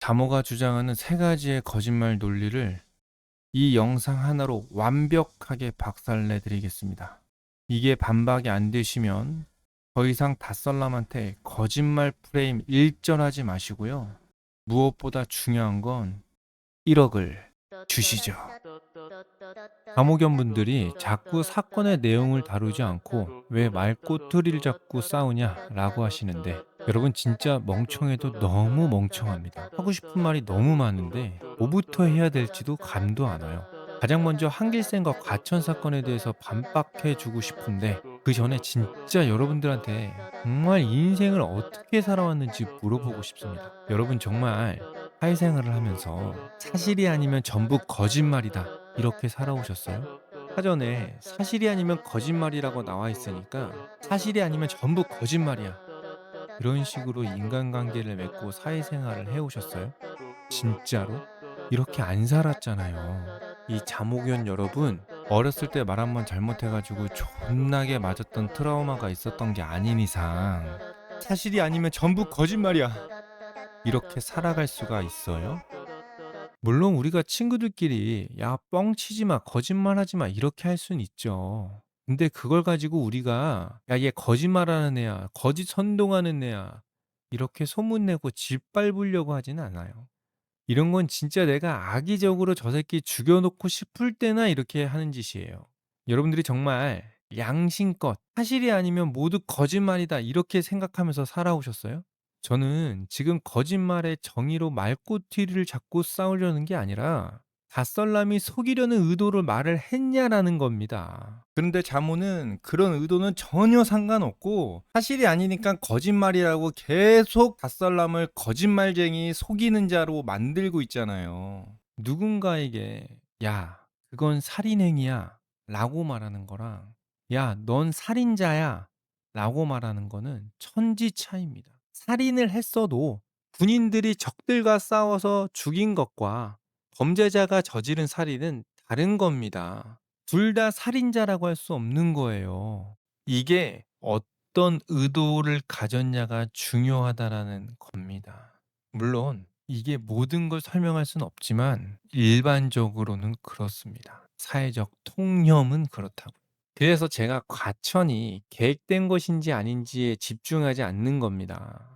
자모가 주장하는 세 가지의 거짓말 논리를 이 영상 하나로 완벽하게 박살내 드리겠습니다. 이게 반박이 안 되시면 더 이상 닷설람한테 거짓말 프레임 일전하지 마시고요. 무엇보다 중요한 건 1억을 주시죠. 감옥견분들이 자꾸 사건의 내용을 다루지 않고 왜 말꼬투리를 잡고 싸우냐라고 하시는데, 여러분 진짜 멍청해도 너무 멍청합니다. 하고 싶은 말이 너무 많은데 뭐부터 해야 될지도 감도 안 와요. 가장 먼저 한길생과 과천 사건에 대해서 반박해 주고 싶은데, 그 전에 진짜 여러분들한테 정말 인생을 어떻게 살아왔는지 물어보고 싶습니다. 여러분 정말 사회생활을 하면서 사실이 아니면 전부 거짓말이다 이렇게 살아오셨어요? 사전에 사실이 아니면 거짓말이라고 나와 있으니까 사실이 아니면 전부 거짓말이야, 이런 식으로 인간관계를 맺고 사회생활을 해오셨어요? 진짜로? 이렇게 안 살았잖아요. 이 자목연 여러분, 어렸을 때 말 한 번 잘못해가지고 존나게 맞았던 트라우마가 있었던 게 아닌 이상 사실이 아니면 전부 거짓말이야, 이렇게 살아갈 수가 있어요? 물론 우리가 친구들끼리 야 뻥치지 마, 거짓말하지 마 이렇게 할 수는 있죠. 근데 그걸 가지고 우리가 야 얘 거짓말하는 애야, 거짓 선동하는 애야, 이렇게 소문내고 짓밟으려고 하지는 않아요. 이런 건 진짜 내가 악의적으로 저 새끼 죽여놓고 싶을 때나 이렇게 하는 짓이에요. 여러분들이 정말 양심껏 사실이 아니면 모두 거짓말이다 이렇게 생각하면서 살아오셨어요? 저는 지금 거짓말의 정의로 말꼬투리를 잡고 싸우려는 게 아니라 닷설람이 속이려는 의도로 말을 했냐라는 겁니다. 그런데 자모는 그런 의도는 전혀 상관없고 사실이 아니니까 거짓말이라고 계속 닷설람을 거짓말쟁이 속이는 자로 만들고 있잖아요. 누군가에게 야, 그건 살인행위야 라고 말하는 거랑 야, 넌 살인자야 라고 말하는 거는 천지 차이입니다. 살인을 했어도 군인들이 적들과 싸워서 죽인 것과 범죄자가 저지른 살인은 다른 겁니다. 둘 다 살인자라고 할 수 없는 거예요. 이게 어떤 의도를 가졌냐가 중요하다라는 겁니다. 물론 이게 모든 걸 설명할 수는 없지만 일반적으로는 그렇습니다. 사회적 통념은 그렇다고. 그래서 제가 과천이 계획된 것인지 아닌지에 집중하지 않는 겁니다.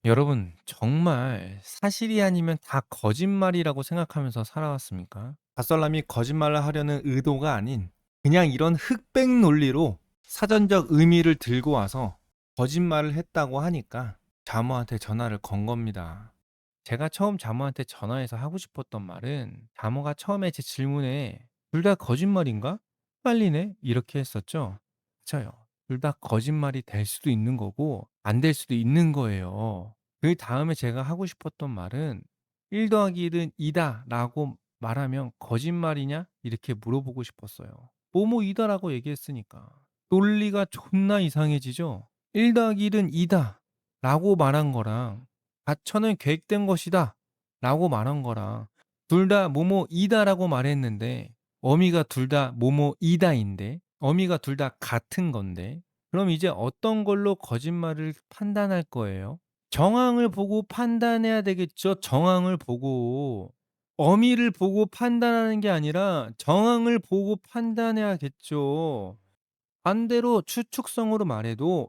여러분 정말 사실이 아니면 다 거짓말이라고 생각하면서 살아왔습니까? 갓설람이 거짓말을 하려는 의도가 아닌 그냥 이런 흑백 논리로 사전적 의미를 들고 와서 거짓말을 했다고 하니까 자모한테 전화를 건 겁니다. 제가 처음 자모한테 전화해서 하고 싶었던 말은, 자모가 처음에 제 질문에 "둘 다 거짓말인가? 헷갈리네?" 이렇게 했었죠. 맞아요. 둘 다 거짓말이 될 수도 있는 거고 안 될 수도 있는 거예요. 그다음에 제가 하고 싶었던 말은 "1 더하기 1은 2다 라고 말하면 거짓말이냐?" 이렇게 물어보고 싶었어요. "뭐뭐이다."라고 얘기했으니까. 논리가 존나 이상해지죠. "1 더하기 1은 2다 라고 말한 거랑 '가천은 계획된 것이다 라고 말한 거랑 둘 다 뭐뭐이다라고 말했는데 어미가 둘 다 뭐뭐이다인데 어미가 둘 다 같은 건데, 그럼 이제 어떤 걸로 거짓말을 판단할 거예요? 정황을 보고 판단해야 되겠죠. 정황을 보고. 어미를 보고 판단하는 게 아니라 정황을 보고 판단해야겠죠. 반대로 추측성으로 말해도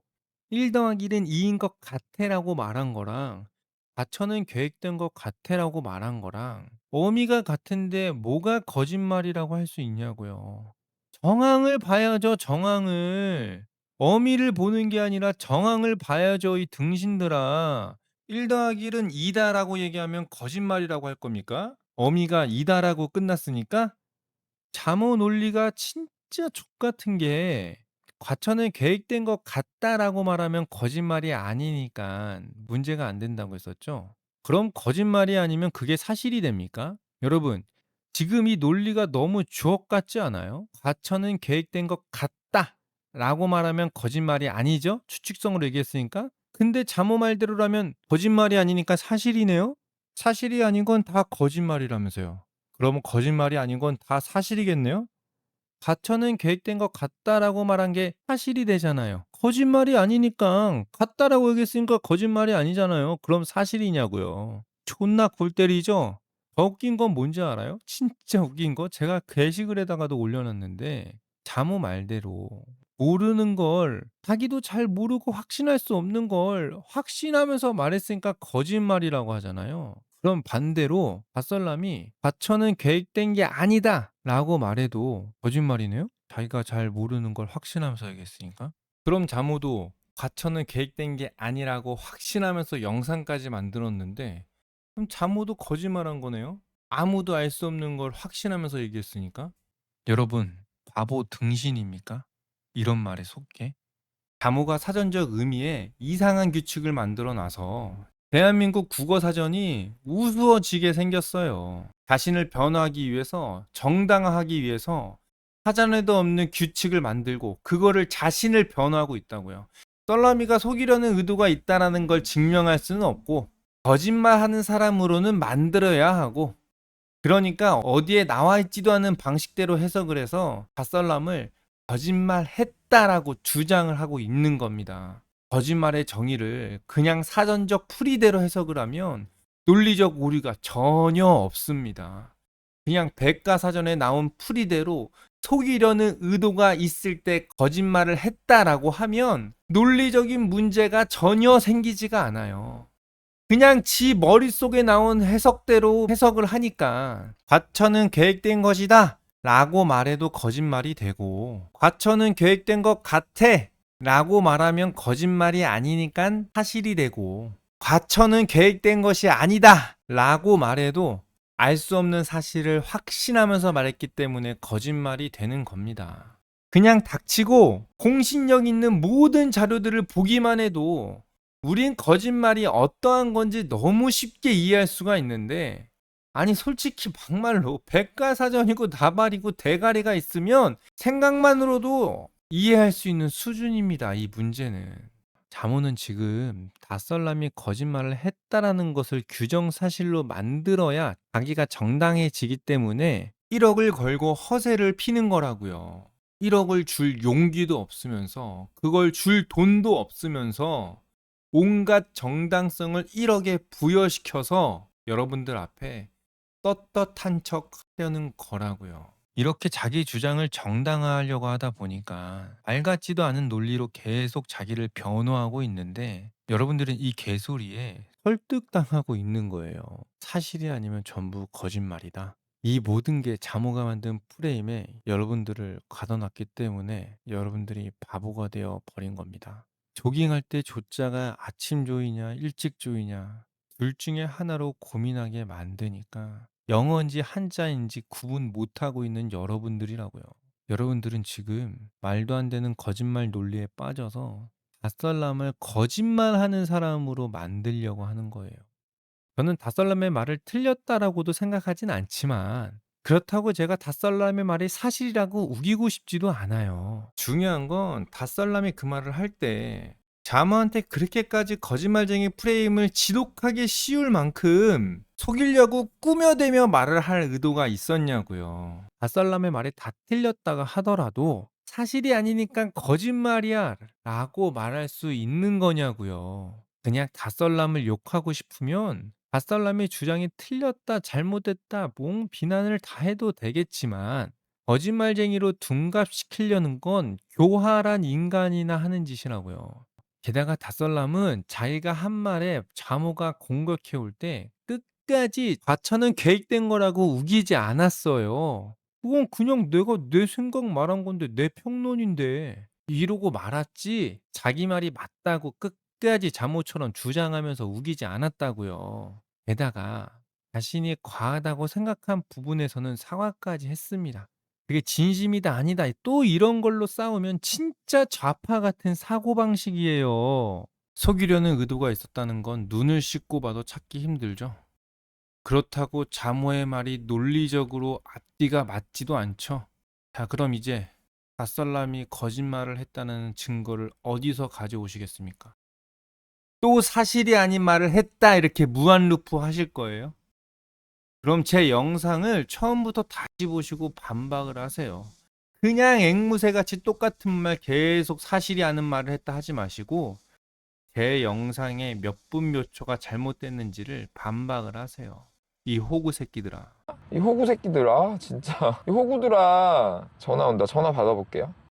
1 더하기 1은 2인 것 같아라고 말한 거랑 과천은 계획된 것 같아라고 말한 거랑 어미가 같은데 뭐가 거짓말이라고 할 수 있냐고요. 정황을 봐야죠, 정황을. 어미를 보는 게 아니라 정황을 봐야죠, 이 등신들아. 1 더하기 1은 2다라고 얘기하면 거짓말이라고 할 겁니까? 어미가 2다라고 끝났으니까? 잠어 논리가 진짜 족같은 게, 과천은 계획된 것 같다라고 말하면 거짓말이 아니니깐 문제가 안 된다고 했었죠. 그럼 거짓말이 아니면 그게 사실이 됩니까? 여러분, 지금 이 논리가 너무 주옥 같지 않아요? 과천은 계획된 것 같다라고 말하면 거짓말이 아니죠? 추측성으로 얘기했으니까. 근데 잠어 말대로라면 거짓말이 아니니까 사실이네요? 사실이 아닌 건 다 거짓말이라면서요. 그러면 거짓말이 아닌 건 다 사실이겠네요? 가천은 계획된 것 같다라고 말한 게 사실이 되잖아요. 거짓말이 아니니까 같다라고 얘기했으니까 거짓말이 아니잖아요. 그럼 사실이냐고요. 존나 골 때리죠? 더 웃긴 건 뭔지 알아요? 진짜 웃긴 거? 제가 게시글에다가도 올려 놨는데 자모 말대로 모르는 걸, 자기도 잘 모르고 확신할 수 없는 걸 확신하면서 말했으니까 거짓말이라고 하잖아요. 그럼 반대로 밧설남이 "과천은 계획된 게 아니다."라고 말해도 거짓말이네요? 자기가 잘 모르는 걸 확신하면서 얘기했으니까. 그럼 자모도 과천은 계획된 게 아니라고 확신하면서 영상까지 만들었는데 그럼 자모도 거짓말한 거네요? 아무도 알 수 없는 걸 확신하면서 얘기했으니까. 여러분, 바보 등신입니까? 이런 말에 속해? 자모가 사전적 의미에 이상한 규칙을 만들어 놔서 대한민국 국어 사전이 우스워지게 생겼어요. 자신을 변호하기 위해서, 정당화하기 위해서 사전에도 없는 규칙을 만들고 그거를 자신을 변호하고 있다고요. 썰러미가 속이려는 의도가 있다라는 걸 증명할 수는 없고 거짓말하는 사람으로는 만들어야 하고, 그러니까 어디에 나와 있지도 않은 방식대로 해석을 해서 갓설람을 거짓말했다라고 주장을 하고 있는 겁니다. 거짓말의 정의를 그냥 사전적 풀이대로 해석을 하면 논리적 오류가 전혀 없습니다. 그냥 백과사전에 나온 풀이대로 속이려는 의도가 있을 때 거짓말을 했다라고 하면 논리적인 문제가 전혀 생기지가 않아요. 그냥 지 머릿속에 나온 해석대로 해석을 하니까 과천은 계획된 것이다 라고 말해도 거짓말이 되고, 과천은 계획된 것 같아 라고 말하면 거짓말이 아니니까 사실이 되고, 과천은 계획된 것이 아니다 라고 말해도 알 수 없는 사실을 확신하면서 말했기 때문에 거짓말이 되는 겁니다. 그냥 닥치고 공신력 있는 모든 자료들을 보기만 해도 우린 거짓말이 어떠한 건지 너무 쉽게 이해할 수가 있는데, 아니 솔직히 막말로 백과사전이고 나발이고 대가리가 있으면 생각만으로도 이해할 수 있는 수준입니다. 이 문제는. 자모는 지금 닷설남이 거짓말을 했다라는 것을 규정사실로 만들어야 자기가 정당해지기 때문에 1억을 걸고 허세를 피는 거라고요. 1억을 줄 용기도 없으면서, 그걸 줄 돈도 없으면서 온갖 정당성을 1억에 부여시켜서 여러분들 앞에 떳떳한 척 하려는 거라고요. 이렇게 자기 주장을 정당화하려고 하다 보니까 말 같지도 않은 논리로 계속 자기를 변호하고 있는데, 여러분들은 이 개소리에 설득당하고 있는 거예요. 사실이 아니면 전부 거짓말이다. 이 모든 게 자모가 만든 프레임에 여러분들을 가둬놨기 때문에 여러분들이 바보가 되어 버린 겁니다. 조깅할 때 조자가 아침 조이냐 일찍 조이냐 둘 중에 하나로 고민하게 만드니까 영어인지 한자인지 구분 못하고 있는 여러분들이라고요. 여러분들은 지금 말도 안 되는 거짓말 논리에 빠져서 닷살람을 거짓말하는 사람으로 만들려고 하는 거예요. 저는 닷살람의 말을 틀렸다라고도 생각하진 않지만, 그렇다고 제가 닷살람의 말이 사실이라고 우기고 싶지도 않아요. 중요한 건 닷살람이 그 말을 할 때 자모한테 그렇게까지 거짓말쟁이 프레임을 지독하게 씌울 만큼 속이려고 꾸며대며 말을 할 의도가 있었냐고요. 닷살람의 말이 다 틀렸다가 하더라도 사실이 아니니까 거짓말이야 라고 말할 수 있는 거냐고요. 그냥 닷살람을 욕하고 싶으면 닷살람의 주장이 틀렸다 잘못됐다 몽 비난을 다 해도 되겠지만, 거짓말쟁이로 둔갑시키려는 건 교활한 인간이나 하는 짓이라고요. 게다가 닷설남은 자기가 한 말에 자모가 공격해 올 때 끝까지 과천은 계획된 거라고 우기지 않았어요. 그건 그냥 내가 내 생각 말한 건데 내 평론인데 이러고 말았지, 자기 말이 맞다고 끝까지 자모처럼 주장하면서 우기지 않았다고요. 게다가 자신이 과하다고 생각한 부분에서는 사과까지 했습니다. 그게 진심이다 아니다 또 이런 걸로 싸우면 진짜 좌파 같은 사고방식이에요. 속이려는 의도가 있었다는 건 눈을 씻고 봐도 찾기 힘들죠. 그렇다고 자모의 말이 논리적으로 앞뒤가 맞지도 않죠. 자, 그럼 이제 갓살람이 거짓말을 했다는 증거를 어디서 가져오시겠습니까? 또 사실이 아닌 말을 했다 이렇게 무한 루프 하실 거예요? 그럼 제 영상을 처음부터 다시 보시고 반박을 하세요. 그냥 앵무새같이 똑같은 말 계속 사실이 아닌 말을 했다 하지 마시고 제 영상의 몇 분 몇 초가 잘못됐는지를 반박을 하세요. 이 호구 새끼들아. 이 호구 새끼들아, 진짜. 이 호구들아. 전화 온다. 전화 받아볼게요.